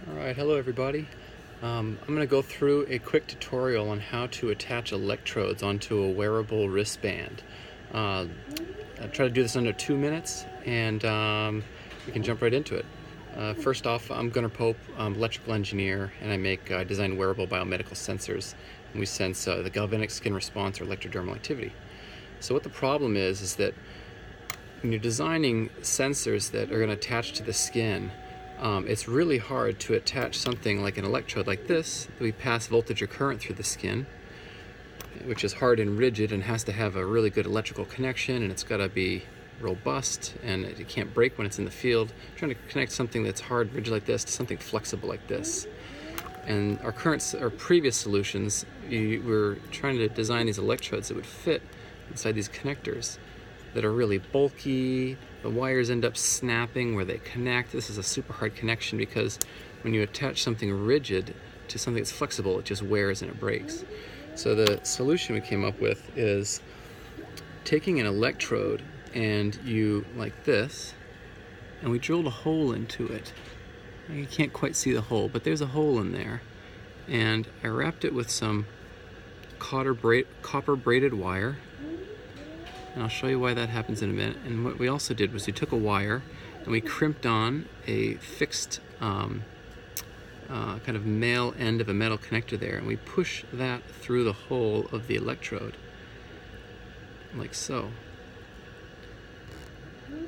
Alright, hello everybody. I'm going to go through a quick tutorial on how to attach electrodes onto a wearable wristband. I'll try to do this under 2 minutes, and we can jump right into it. First off, I'm Gunnar Pope, I'm electrical engineer, and I design wearable biomedical sensors. And we sense the galvanic skin response or electrodermal activity. So what the problem is that when you're designing sensors that are going to attach to the skin, it's really hard to attach something like an electrode like this. We pass voltage or current through the skin, which is hard and rigid and has to have a really good electrical connection, and it's got to be robust and it can't break when it's in the field. I'm trying to connect something that's hard, rigid like this to something flexible like this. And our previous solutions, we were trying to design these electrodes that would fit inside these connectors that are really bulky. The wires end up snapping where they connect. This is a super hard connection because when you attach something rigid to something that's flexible, it just wears and it breaks. So the solution we came up with is taking an electrode and like this, and we drilled a hole into it. You can't quite see the hole, but there's a hole in there. And I wrapped it with some copper braided wire. And I'll show you why that happens in a minute. And what we also did was we took a wire and we crimped on a fixed kind of male end of a metal connector there, and we push that through the hole of the electrode, like so.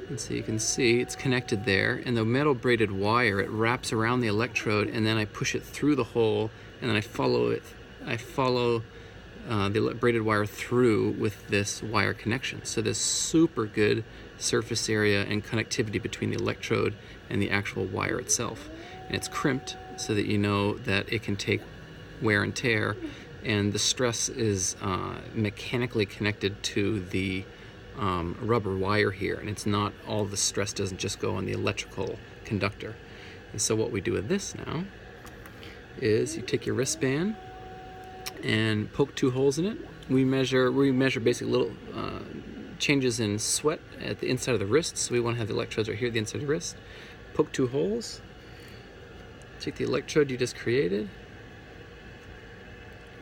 And so you can see it's connected there, and the metal braided wire, it wraps around the electrode, and then I push it through the hole, and then I follow the braided wire through with this wire connection. So there's super good surface area and connectivity between the electrode and the actual wire itself. And it's crimped so that you know that it can take wear and tear, and the stress is mechanically connected to the rubber wire here, and it's not, all the stress doesn't just go on the electrical conductor. And so what we do with this now is you take your wristband and poke 2 holes in it. We measure basically little changes in sweat at the inside of the wrist. So we want to have the electrodes right here at the inside of the wrist. Poke 2 holes. Take the electrode you just created.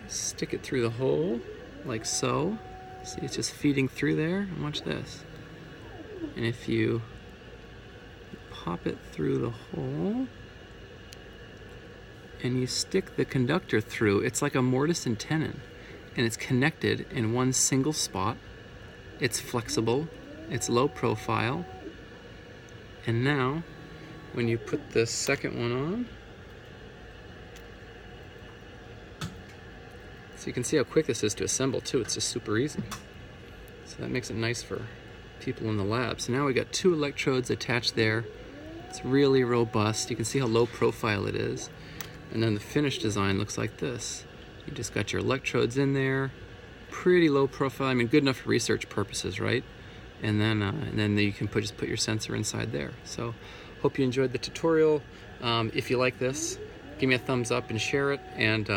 Stick it through the hole, like so. See, it's just feeding through there. And watch this. And if you pop it through the hole, and you stick the conductor through, it's like a mortise and tenon, and it's connected in one single spot. It's flexible, it's low profile, and now when you put the second one on, so you can see how quick this is to assemble too. It's just super easy. So that makes it nice for people in the lab. So now we got 2 electrodes attached there. It's really robust. You can see how low profile it is. And then the finished design looks like this. You just got your electrodes in there, pretty low profile. I mean, good enough for research purposes, right? And then you can just put your sensor inside there. So, hope you enjoyed the tutorial. If you like this, give me a thumbs up and share it, and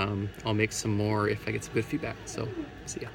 I'll make some more if I get some good feedback. So, see ya.